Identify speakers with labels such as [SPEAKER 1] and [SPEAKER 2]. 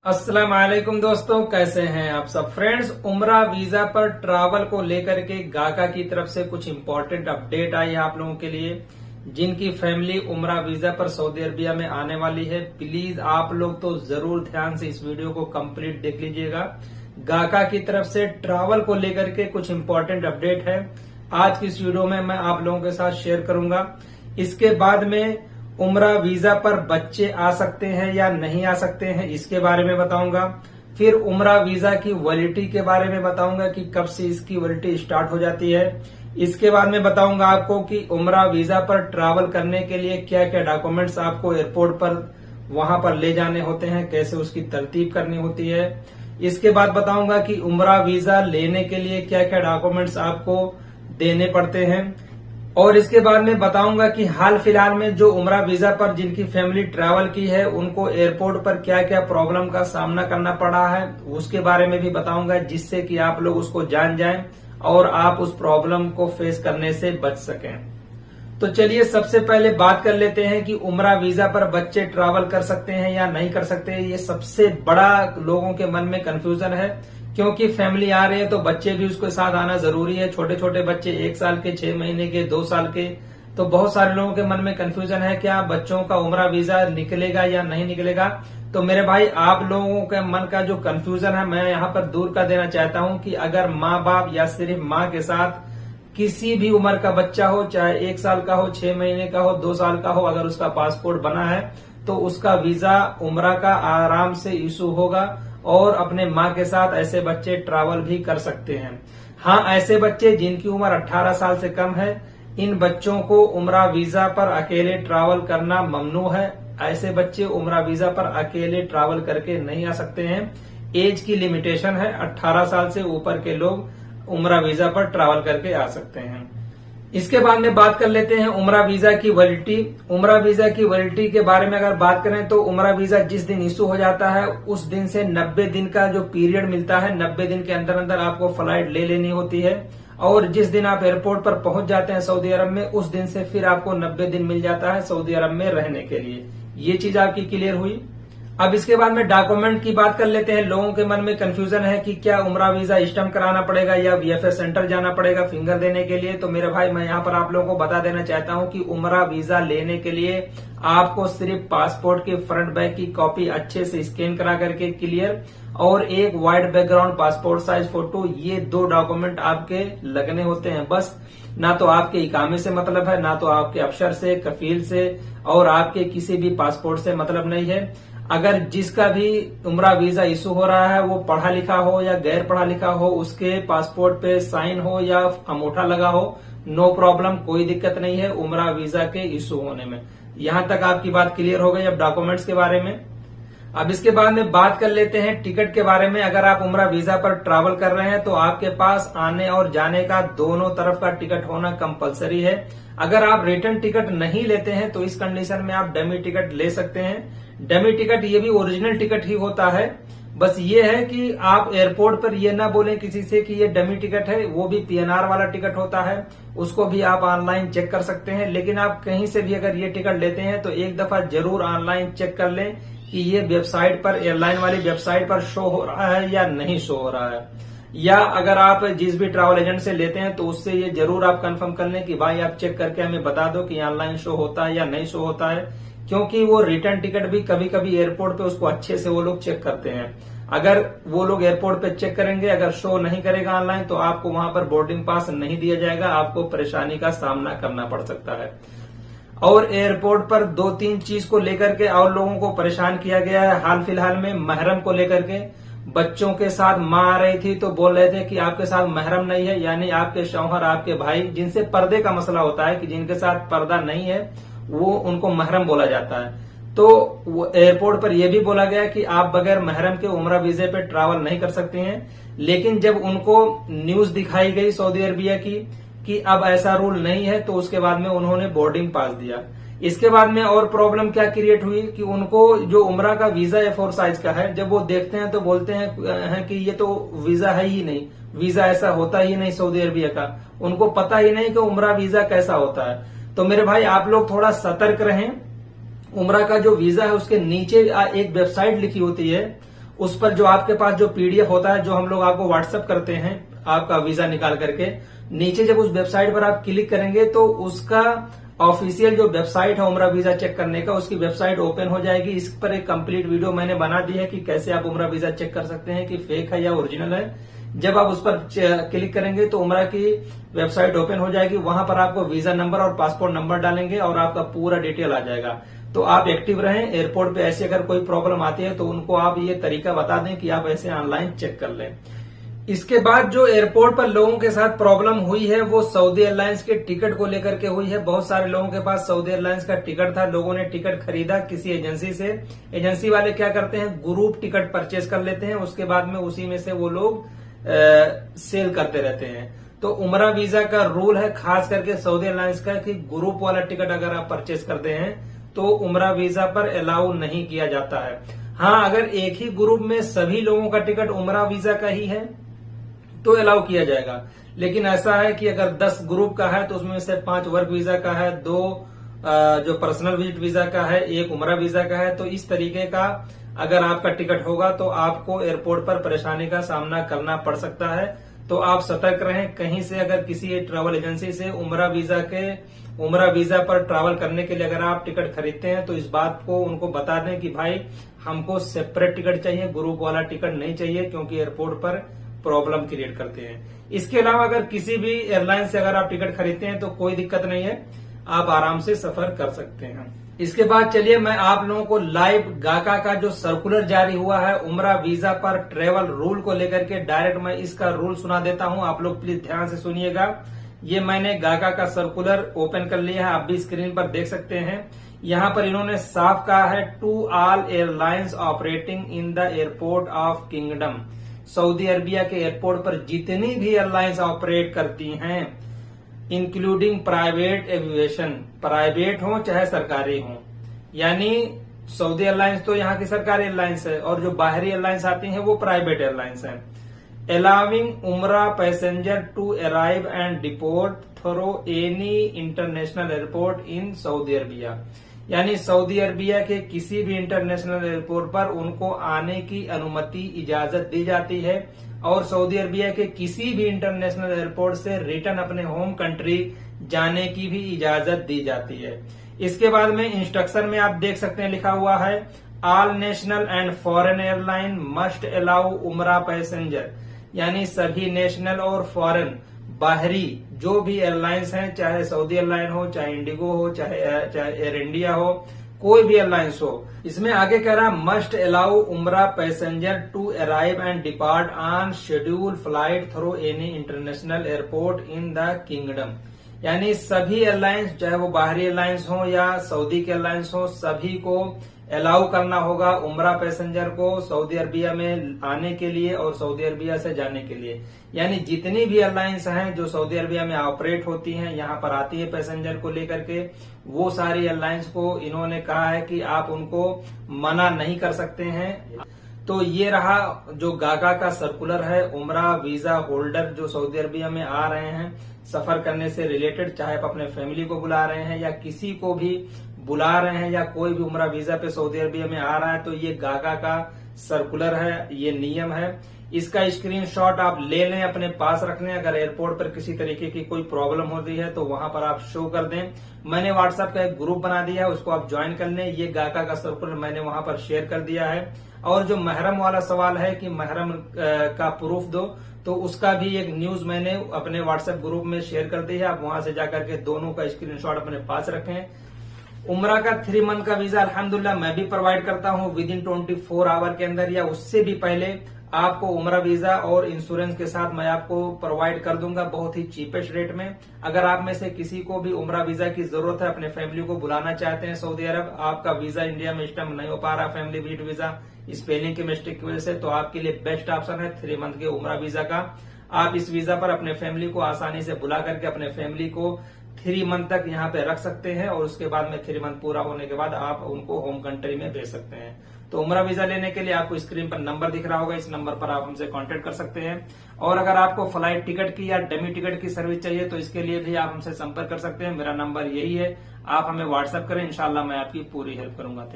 [SPEAKER 1] अस्सलाम वालेकुम दोस्तों, कैसे हैं आप सब। फ्रेंड्स, उम्रा वीजा पर ट्रैवल को लेकर के गाका की तरफ से कुछ इंपॉर्टेंट अपडेट आई है आप लोगों के लिए। जिनकी फैमिली उम्रा वीजा पर सऊदी अरबिया में आने वाली है, प्लीज आप लोग तो जरूर ध्यान से इस वीडियो को कंप्लीट देख लीजिएगा। गाका की तरफ से ट्रैवल को लेकर के कुछ इंपॉर्टेंट अपडेट है, आज की इस वीडियो में मैं आप लोगों के साथ शेयर करूंगा। इसके बाद में उम्रा वीजा पर बच्चे आ सकते हैं या नहीं आ सकते हैं, इसके बारे में बताऊंगा। फिर उम्रा वीजा की वैलिडिटी के बारे में बताऊंगा कि कब से इसकी वैलिडिटी स्टार्ट हो जाती है। इसके बाद में बताऊंगा आपको कि उम्रा वीजा पर ट्रैवल करने के लिए क्या क्या डॉक्यूमेंट्स आपको एयरपोर्ट पर वहां पर ले जाने होते हैं, कैसे उसकी तरतीब करनी होती है। इसके बाद बताऊंगा कि उम्रा वीजा लेने के लिए क्या क्या डॉक्यूमेंट्स आपको देने पड़ते हैं। और इसके बाद में बताऊंगा कि हाल फिलहाल में जो उम्रा वीजा पर जिनकी फैमिली ट्रैवल की है, उनको एयरपोर्ट पर क्या क्या प्रॉब्लम का सामना करना पड़ा है, उसके बारे में भी बताऊंगा, जिससे कि आप लोग उसको जान जाएं और आप उस प्रॉब्लम को फेस करने से बच सकें। तो चलिए सबसे पहले बात कर लेते हैं कि उम्रा वीजा पर बच्चे ट्रैवल कर सकते हैं या नहीं कर सकते। ये सबसे बड़ा लोगों के मन में कंफ्यूजन है, क्योंकि फैमिली आ रही है तो बच्चे भी उसके साथ आना जरूरी है। छोटे छोटे बच्चे 1 साल के, 6 महीने के, 2 साल के, तो बहुत सारे लोगों के मन में कंफ्यूजन है क्या बच्चों का उम्रा वीजा निकलेगा या नहीं निकलेगा। तो मेरे भाई, आप लोगों के मन का जो कंफ्यूजन है मैं यहाँ पर दूर कर देना चाहता हूँ कि अगर माँ बाप या सिर्फ माँ के साथ किसी भी उम्र का बच्चा हो, चाहे 1 साल का हो, 6 महीने का हो, 2 साल का हो, अगर उसका पासपोर्ट बना है तो उसका वीजा उम्रा का आराम से इशू होगा और अपने माँ के साथ ऐसे बच्चे ट्रैवल भी कर सकते हैं। हाँ, ऐसे बच्चे जिनकी उम्र 18 साल से कम है, इन बच्चों को उम्रा वीजा पर अकेले ट्रैवल करना ममनू है। ऐसे बच्चे उम्रा वीजा पर अकेले ट्रैवल करके नहीं आ सकते हैं। एज की लिमिटेशन है, 18 साल से ऊपर के लोग उम्रा वीजा पर ट्रैवल करके आ सकते हैं। इसके बाद में बात कर लेते हैं उम्रा वीजा की वैलिडिटी। उम्रा वीजा की वैलिडिटी के बारे में अगर बात करें तो उम्रा वीजा जिस दिन इशू हो जाता है उस दिन से 90 दिन का जो पीरियड मिलता है, 90 दिन के अंदर अंदर आपको फ्लाइट ले लेनी होती है। और जिस दिन आप एयरपोर्ट पर पहुंच जाते हैं सऊदी अरब में, उस दिन से फिर आपको 90 दिन मिल जाता है सऊदी अरब में रहने के लिए। ये चीज आपकी क्लियर हुई। अब इसके बाद में डॉक्यूमेंट की बात कर लेते हैं। लोगों के मन में कंफ्यूजन है कि क्या उम्रा वीजा स्टैम्प कराना पड़ेगा या वीएफएस सेंटर जाना पड़ेगा फिंगर देने के लिए। तो मेरे भाई, मैं यहाँ पर आप लोगों को बता देना चाहता हूँ कि उम्रा वीजा लेने के लिए आपको सिर्फ पासपोर्ट के फ्रंट बैक की कॉपी अच्छे से स्कैन करा करके क्लियर और एक white background passport size photo, ये 2 डॉक्यूमेंट आपके लगने होते हैं बस। ना तो आपके इकामे से मतलब है, ना तो आपके अफसर से, कफील से और आपके किसी भी पासपोर्ट से मतलब नहीं है। अगर जिसका भी उम्रा वीजा इशू हो रहा है वो पढ़ा लिखा हो या गैर पढ़ा लिखा हो, उसके पासपोर्ट पे साइन हो या अंगूठा लगा हो, नो प्रॉब्लम, कोई दिक्कत नहीं है उम्रा वीजा के इशू होने में। यहां तक आपकी बात क्लियर हो गई। अब डॉक्यूमेंट्स के बारे में, अब इसके बाद में बात कर लेते हैं टिकट के बारे में। अगर आप उम्रा वीजा पर ट्रैवल कर रहे हैं तो आपके पास आने और जाने का दोनों तरफ का टिकट होना कंपलसरी है। अगर आप रिटर्न टिकट नहीं लेते हैं तो इस कंडीशन में आप डमी टिकट ले सकते हैं। डमी टिकट ये भी ओरिजिनल टिकट ही होता है, बस ये है कि आप एयरपोर्ट पर ये ना बोलें किसी से कि ये डमी टिकट है, वो भी पीएनआर वाला टिकट होता है, उसको भी आप ऑनलाइन चेक कर सकते हैं। लेकिन आप कहीं से भी अगर ये टिकट लेते हैं तो एक दफा जरूर ऑनलाइन चेक कर लें कि ये वेबसाइट पर, एयरलाइन वाली वेबसाइट पर शो हो रहा है या नहीं शो हो रहा है। या अगर आप जिस भी ट्रैवल एजेंट से लेते हैं तो उससे ये जरूर आप कंफर्म कर लें कि भाई आप चेक करके हमें बता दो कि ऑनलाइन शो होता है या नहीं शो होता है, क्योंकि वो रिटर्न टिकट भी कभी कभी एयरपोर्ट पे उसको अच्छे से वो लोग चेक करते हैं। अगर वो लोग एयरपोर्ट पे चेक करेंगे, अगर शो नहीं करेगा ऑनलाइन, तो आपको वहां पर बोर्डिंग पास नहीं दिया जाएगा, आपको परेशानी का सामना करना पड़ सकता है। और एयरपोर्ट पर 2-3 चीज को लेकर के और लोगों को परेशान किया गया है हाल फिलहाल में। महरम को लेकर के बच्चों के साथ माँ आ रही थी तो बोल रहे थे कि आपके साथ महरम नहीं है, यानी आपके शौहर, आपके भाई, जिनसे पर्दे का मसला होता है कि जिनके साथ पर्दा नहीं है वो उनको महरम बोला जाता है। तो वो एयरपोर्ट पर यह भी बोला गया कि आप बगैर महरम के उम्रा वीजे पे ट्रैवल नहीं कर सकते हैं। लेकिन जब उनको न्यूज दिखाई गई सऊदी अरबिया की कि अब ऐसा रूल नहीं है, तो उसके बाद में उन्होंने बोर्डिंग पास दिया। इसके बाद में और प्रॉब्लम क्या क्रिएट हुई कि उनको जो उम्रा का वीजा A4 साइज का है, जब वो देखते हैं तो बोलते हैं कि ये तो वीजा है ही नहीं, वीजा ऐसा होता ही नहीं सऊदी अरबिया का। उनको पता ही नहीं कि उम्रा वीजा कैसा होता है। तो मेरे भाई, आप लोग थोड़ा सतर्क रहें। उम्रा का जो वीजा है उसके नीचे एक वेबसाइट लिखी होती है, उस पर जो आपके पास जो पीडीएफ होता है, जो हम लोग आपको व्हाट्सएप करते हैं आपका वीजा निकाल करके, नीचे जब उस वेबसाइट पर आप क्लिक करेंगे तो उसका ऑफिशियल जो वेबसाइट है उमरा वीजा चेक करने का, उसकी वेबसाइट ओपन हो जाएगी। इस पर एक कंप्लीट वीडियो मैंने बना दी है कि कैसे आप उमरा वीजा चेक कर सकते हैं कि फेक है या ओरिजिनल है। जब आप उस पर क्लिक करेंगे तो उमरा की वेबसाइट ओपन हो जाएगी। वहां पर आपको वीजा नंबर और पासपोर्ट नंबर डालेंगे और आपका पूरा डिटेल आ जाएगा। तो आप एक्टिव रहें। एयरपोर्ट पे ऐसी अगर कोई प्रॉब्लम आती है तो उनको आप ये तरीका बता दें कि आप ऐसे ऑनलाइन चेक कर लें। इसके बाद जो एयरपोर्ट पर लोगों के साथ प्रॉब्लम हुई है वो सऊदी एयरलाइंस के टिकट को लेकर के हुई है। बहुत सारे लोगों के पास सऊदी एयरलाइंस का टिकट था, लोगों ने टिकट खरीदा किसी एजेंसी से। एजेंसी वाले क्या करते हैं, ग्रुप टिकट परचेज कर लेते हैं, उसके बाद में उसी में से वो लोग सेल करते रहते हैं। तो उमरा वीजा का रूल है खास करके सऊदी एयरलाइंस का कि ग्रुप वाला टिकट अगर आप परचेज करते हैं तो उमरा वीजा पर अलाउ नहीं किया जाता है। हाँ, अगर एक ही ग्रुप में सभी लोगों का टिकट उमरा वीजा का ही है तो अलाउ किया जाएगा। लेकिन ऐसा है कि अगर 10 ग्रुप का है तो उसमें से 5 वर्क वीजा का है, 2 जो पर्सनल विजिट वीजा का है, 1 उमरा वीजा का है। तो इस तरीके का अगर आपका टिकट होगा तो आपको एयरपोर्ट पर परेशानी का सामना करना पड़ सकता है। तो आप सतर्क रहें। कहीं से अगर किसी ट्रैवल एजेंसी से उमरा वीजा पर ट्रैवल करने के लिए अगर आप टिकट खरीदते हैं तो इस बात को उनको बता दें कि भाई हमको सेपरेट टिकट चाहिए, ग्रुप वाला टिकट नहीं चाहिए, क्योंकि एयरपोर्ट पर प्रॉब्लम क्रिएट करते हैं। इसके अलावा अगर किसी भी एयरलाइन से अगर आप टिकट खरीदते हैं तो कोई दिक्कत नहीं है, आप आराम से सफर कर सकते हैं। इसके बाद चलिए मैं आप लोगों को लाइव गाका का जो सर्कुलर जारी हुआ है उमरा वीजा पर ट्रेवल रूल को लेकर के डायरेक्ट मैं इसका रूल सुना देता हूं। आप लोग प्लीज ध्यान से सुनिएगा। ये मैंने गाका का सर्कुलर ओपन कर लिया है, आप भी स्क्रीन पर देख सकते हैं। यहाँ पर इन्होंने साफ कहा है, to all airlines operating in the airport of kingdom. Saudi Arabia के एयरपोर्ट पर जितनी भी एयरलाइंस ऑपरेट करती हैं, इंक्लूडिंग प्राइवेट एविएशन, प्राइवेट हो चाहे सरकारी हो, यानी सऊदी एयरलाइंस तो यहाँ की सरकारी एयरलाइंस है और जो बाहरी एयरलाइंस आती हैं वो प्राइवेट एयरलाइंस हैं। Allowing Umrah passenger to arrive and deport through any international airport in Saudi Arabia, यानी सऊदी अरबिया के किसी भी इंटरनेशनल एयरपोर्ट पर उनको आने की अनुमति इजाजत दी जाती है और सऊदी अरबिया के किसी भी इंटरनेशनल एयरपोर्ट से रिटर्न अपने होम कंट्री जाने की भी इजाजत दी जाती है। इसके बाद में इंस्ट्रक्शन में आप देख सकते हैं लिखा हुआ है, all national and foreign airline must allow Umrah passenger, यानी सभी नेशनल और फॉरेन बाहरी जो भी एयरलाइंस हैं, चाहे सऊदी एयरलाइन हो, चाहे इंडिगो हो, चाहे एयर इंडिया हो, कोई भी एयरलाइंस हो, इसमें आगे कह रहा है must allow Umrah passenger to arrive and depart on schedule flight through any international airport in the kingdom, यानी सभी एयरलाइंस चाहे वो बाहरी एयरलाइंस हो या सऊदी के एयरलाइंस हो, सभी को अलाउ करना होगा उमरा पैसेंजर को सऊदी अरबिया में आने के लिए और सऊदी अरबिया से जाने के लिए। यानी जितनी भी एयरलाइंस हैं जो सऊदी अरबिया में ऑपरेट होती हैं, यहाँ पर आती है पैसेंजर को लेकर के, वो सारी एयरलाइंस को इन्होंने कहा है कि आप उनको मना नहीं कर सकते हैं। तो ये रहा जो गाका का सर्कुलर है। उमरा वीजा होल्डर जो सऊदी अरबिया में आ रहे हैं सफर करने से रिलेटेड, चाहे आप अपने फैमिली को बुला रहे हैं या किसी को भी बुला रहे हैं या कोई भी उमरा वीजा पे सऊदी अरबिया में आ रहा है, तो ये गाका का सर्कुलर है, ये नियम है। इसका स्क्रीनशॉट आप ले लें, अपने पास रख लें। अगर एयरपोर्ट पर किसी तरीके की कोई प्रॉब्लम होती है तो वहां पर आप शो कर दें। मैंने व्हाट्सएप का एक ग्रुप बना दिया है, उसको आप ज्वाइन कर लें। ये गाका का सर्कुलर मैंने वहां पर शेयर कर दिया है। और जो महरम वाला सवाल है कि महरम का प्रूफ दो, तो उसका भी एक न्यूज मैंने अपने व्हाट्सएप ग्रुप में शेयर कर दी है। आप वहां से जाकर के दोनों का स्क्रीनशॉट अपने पास रखें। उमरा का 3 मंथ का वीजा अल्हम्दुलिल्लाह मैं भी प्रोवाइड करता हूं विद इन 24 आवर के अंदर या उससे भी पहले आपको उमरा वीजा और इंश्योरेंस के साथ मैं आपको प्रोवाइड कर दूंगा बहुत ही चीपेस्ट रेट में। अगर आप में से किसी को भी उमरा वीजा की जरूरत है, अपने फैमिली को बुलाना चाहते हैं सऊदी अरब, आपका वीजा इंडिया में स्टैम्प नहीं हो पा रहा फैमिली विजिट वीजा स्पेलिंग की मिस्टेक की वजह से, तो आपके लिए बेस्ट ऑप्शन है 3 मंथ के उमरा वीजा का। आप इस वीजा पर अपने फैमिली को आसानी से बुला करके अपने फैमिली को 3 मंथ तक यहाँ पे रख सकते हैं और उसके बाद में 3 मंथ पूरा होने के बाद आप उनको होम कंट्री में भेज सकते हैं। तो उमरा वीजा लेने के लिए आपको स्क्रीन पर नंबर दिख रहा होगा, इस नंबर पर आप हमसे कांटेक्ट कर सकते हैं। और अगर आपको फ्लाइट टिकट की या डमी टिकट की सर्विस चाहिए तो इसके लिए भी आप हमसे संपर्क कर सकते हैं। मेरा नंबर यही है, आप हमें व्हाट्सएप करें, इंशाल्लाह मैं आपकी पूरी हेल्प करूंगा।